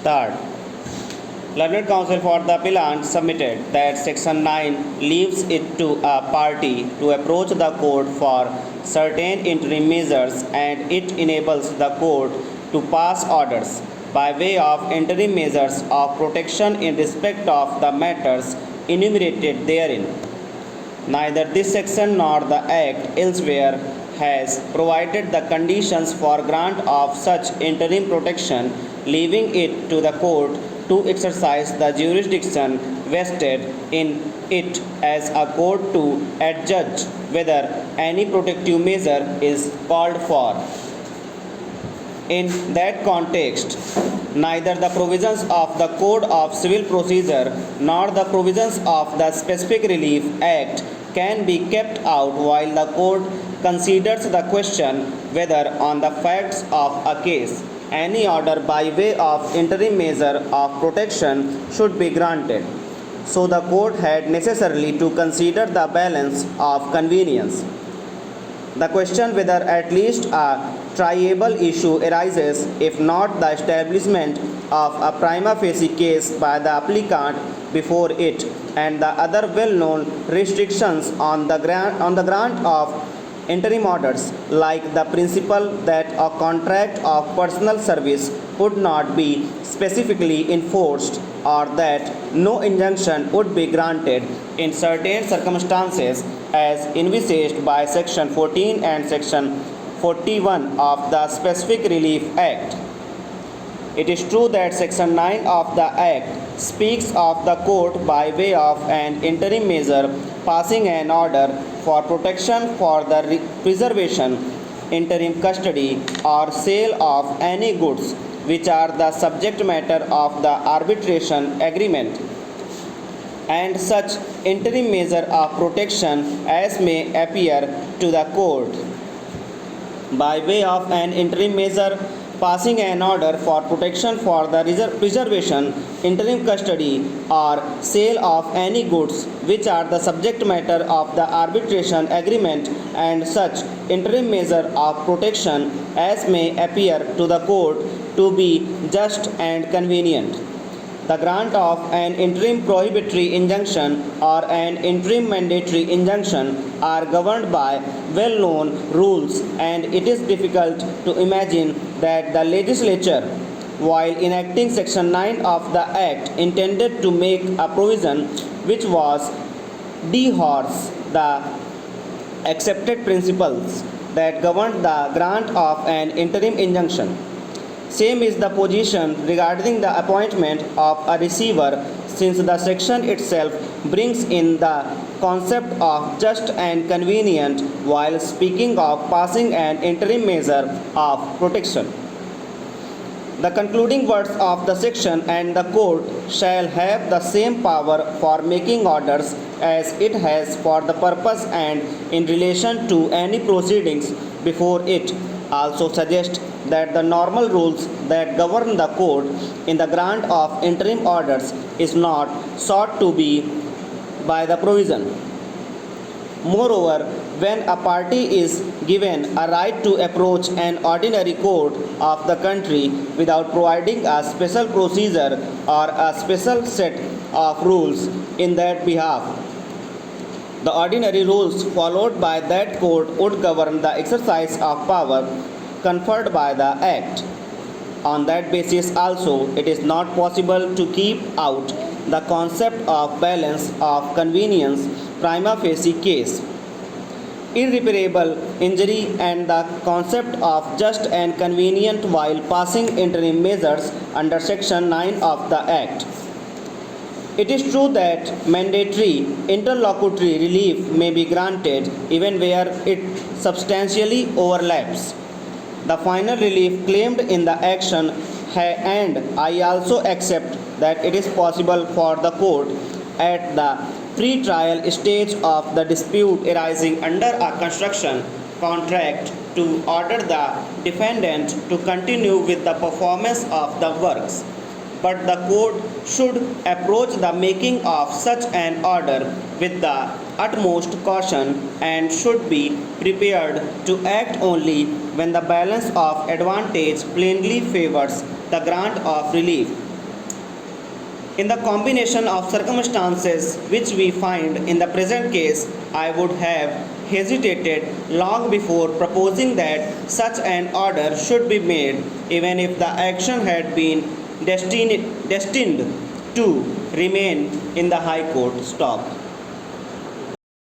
Third, Learned Counsel for the appellant submitted that Section 9 leaves it to a party to approach the court for certain interim measures and it enables the court to pass orders by way of interim measures of protection in respect of the matters enumerated therein. Neither this section nor the Act elsewhere has provided the conditions for grant of such interim protection, leaving it to the court to exercise the jurisdiction vested in it as a court to adjudge whether any protective measure is called for. In that context, neither the provisions of the Code of Civil Procedure nor the provisions of the Specific Relief Act can be kept out while the court considers the question whether, on the facts of a case, any order by way of interim measure of protection should be granted. So the court had necessarily to consider the balance of convenience. The question whether at least a triable issue arises if not the establishment of a prima facie case by the applicant before it and the other well-known restrictions on the grant of interim orders, like the principle that a contract of personal service would not be specifically enforced or that no injunction would be granted in certain circumstances as envisaged by Section 14 and Section 41 of the Specific Relief Act. It is true that Section 9 of the Act speaks of the court by way of an interim measure passing an order for protection for the preservation, interim custody, or sale of any goods which are the subject matter of the arbitration agreement, and such interim measure of protection as may appear to the court by way of an interim measure passing an order for protection for the preservation, interim custody, or sale of any goods which are the subject matter of the arbitration agreement, and such interim measure of protection as may appear to the court to be just and convenient. The grant of an interim prohibitory injunction or an interim mandatory injunction are governed by well-known rules, and it is difficult to imagine that the legislature, while enacting Section 9 of the Act, intended to make a provision which was dehors the accepted principles that governed the grant of an interim injunction. Same is the position regarding the appointment of a receiver, since the section itself brings in the concept of just and convenient while speaking of passing an interim measure of protection. The concluding words of the section: and the court shall have the same power for making orders as it has for the purpose and in relation to any proceedings before it, also suggest that the normal rules that govern the court in the grant of interim orders is not sought to be by the provision. Moreover, when a party is given a right to approach an ordinary court of the country without providing a special procedure or a special set of rules in that behalf, the ordinary rules followed by that court would govern the exercise of power conferred by the Act. On that basis also, it is not possible to keep out the concept of balance of convenience prima facie case, irreparable injury, and the concept of just and convenient while passing interim measures under Section 9 of the Act. It is true that mandatory interlocutory relief may be granted even where it substantially overlaps the final relief claimed in the action, and I also accept that it is possible for the court at the pre-trial stage of the dispute arising under a construction contract to order the defendant to continue with the performance of the works, but the court should approach the making of such an order with the utmost caution and should be prepared to act only when the balance of advantage plainly favors the grant of relief, In the combination of circumstances which we find in the present case, I would have hesitated long before proposing that such an order should be made, even if the action had been destined to remain in the High Court. Stop.